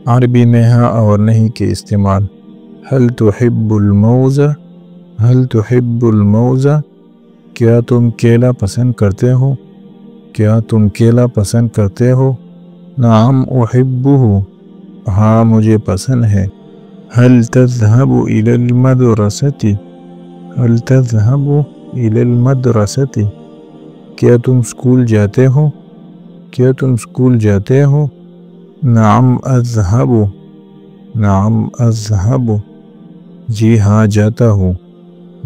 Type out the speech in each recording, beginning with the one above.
عربی میں ہاں اور نہیں کے استعمال۔ هل تحب الموز؟ هل تحب الموز؟ کیا تم کیلا پسند کرتے ہو؟ کیا تم کیلا پسند کرتے ہو؟ نعم احبه، ہاں مجھے پسند ہے۔ هل تذهب إلى المدرسة؟ هل تذهب إلى المدرسة؟ کیا تم سکول جاتے ہو؟ کیا تم سکول جاتے ہو؟ نعم اذهب، نعم اذهب، جی ہاں جاتا ہوں،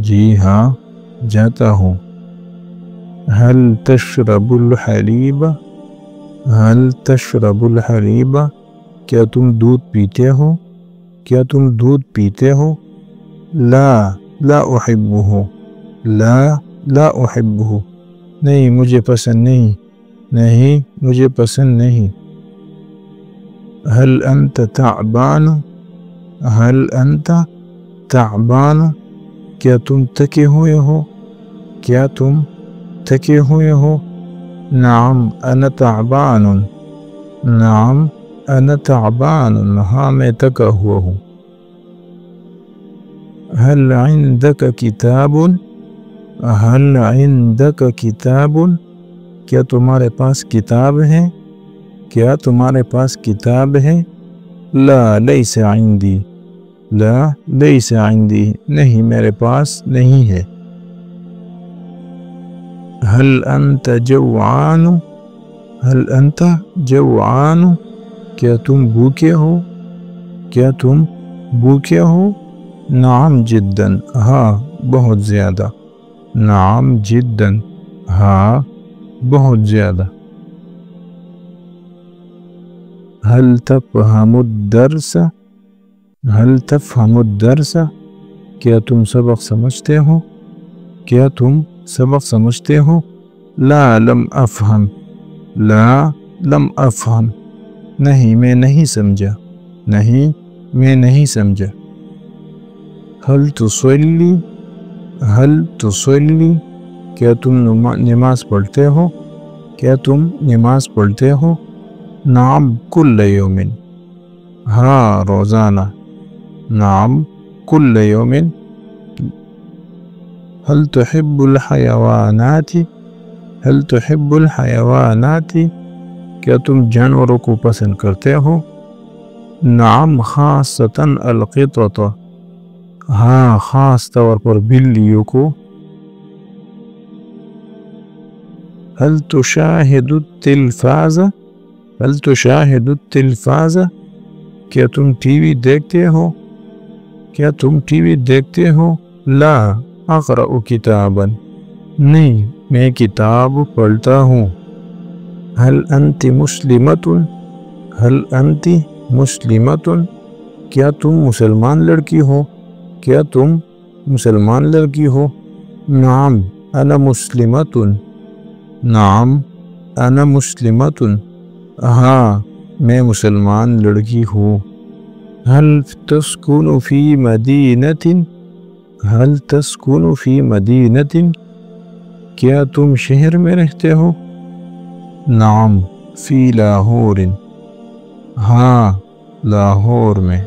جی ہاں جاتا ہوں۔ هل تشرب الحليب؟ هل تشرب الحليب؟ کیا تم دودھ پیتے ہو؟ کیا تم دودھ پیتے ہو؟ لا لا احبه، لا لا احبه، نہیں مجھے پسند نہیں، نہیں مجھے پسند نہیں۔ هل انت تعبان؟ هل انت تعبان؟ کیا تم تھکے ہوئے ہو؟ کیا تم تھکے ہوئے ہو؟ نعم انا تعبان، نعم انا تعبان، ہاں میں تھکا ہوا ہوں۔ هل عندك کتاب؟ هل عندك کتاب؟ کیا تمہارے پاس کتاب ہے؟ کیا تمہارے پاس کتاب ہے؟ لا لیس عندي، لا لیس عندي، نہیں میرے پاس نہیں ہے۔ هل انت جوعان؟ هل انت جوعان؟ کیا تم بھوکے ہو؟ کیا تم بھوکے ہو؟ نعم جدا، ہاں بہت زیادہ، نعم جدا، ہاں بہت زیادہ۔ هل تفهم الدرس؟ هل تفهم الدرس؟ کیا تم سبق سمجھتے ہو؟ کیا تم سبق سمجھتے ہو؟ لا لم افہم، لا لم افہم، نہیں میں نہیں سمجھا، نہیں میں نہیں سمجھا۔ هل تصلی؟ هل تصلی؟ کیا تم نماز پڑھتے ہو؟ کیا تم نماز پڑھتے ہو؟ نعم کل یوم، ہاں روزانہ، نعم کل یوم۔ هل تحب الحیوانات؟ هل تحب الحیوانات؟ کیا تم جانوروں کو پسند کرتے ہو؟ نعم خاصۃ القطط، ہاں خاص طور پر بلیوں کو۔ هل تشاہد التلفاز؟ هل تشاہد التلفاز؟ کیا تم ٹی وی دیکھتے ہو؟ کیا تم ٹی وی دیکھتے ہو؟ لا اقرأ کتابا، نہیں میں کتاب پڑھتا ہوں۔ هل انت مسلمۃ؟ هل انت مسلمۃ؟ کیا تم مسلمان لڑکی ہو؟ کیا تم مسلمان لڑکی ہو؟ نعم انا مسلمۃ، نعم انا مسلمۃ، ہاں میں مسلمان لڑکی ہوں۔ هل تسکن فی مدینۃ؟ هل تسکن فی مدینۃ؟ کیا تم شہر میں رہتے ہو؟ نعم فی لاہور، ہاں لاہور میں۔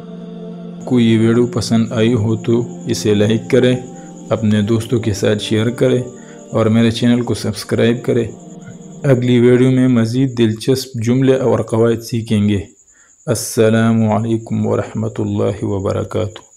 کوئی یہ ویڈیو پسند آئی ہو تو اسے لائک کریں، اپنے دوستوں کے ساتھ شیئر کریں اور میرے چینل کو سبسکرائب کریں۔ اگلی ویڈیو میں مزید دلچسپ جملے اور قواعد سیکھیں گے۔ السلام علیکم ورحمۃ اللہ وبرکاتہ۔